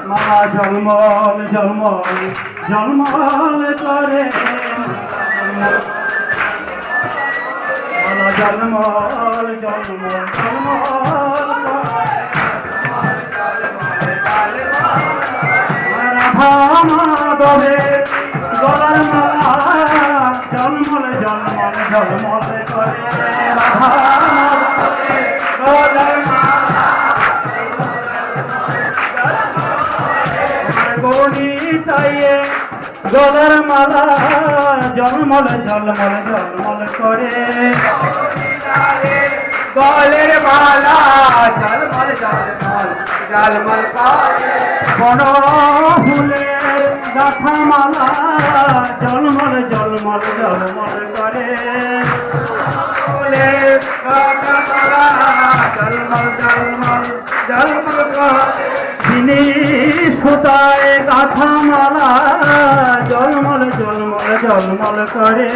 মালা ঝলমল ঝলমল ঝলমল করে মালা ঝলমল ঝলমল ঝলমল রাধা মাধবে গলার মালা ঝলমল ঝলমল ঝলমল করে রাধা মাধবে গলার মালা গণিতাইয়ে গলার মালা ঝলমল ঝলমল ঝলমল করে গলের মালা ঝলমল ঝলমল ঝলমল করে বড় ফুলের গাথা মালা ঝলমল ঝলমল ঝলমল করে ফুলের গাথা মালা ঝলমল ঝলমল ঝলমল করে তিনি সুতায় গাথা মালা ঝলমল ঝলমল ঝলমল করে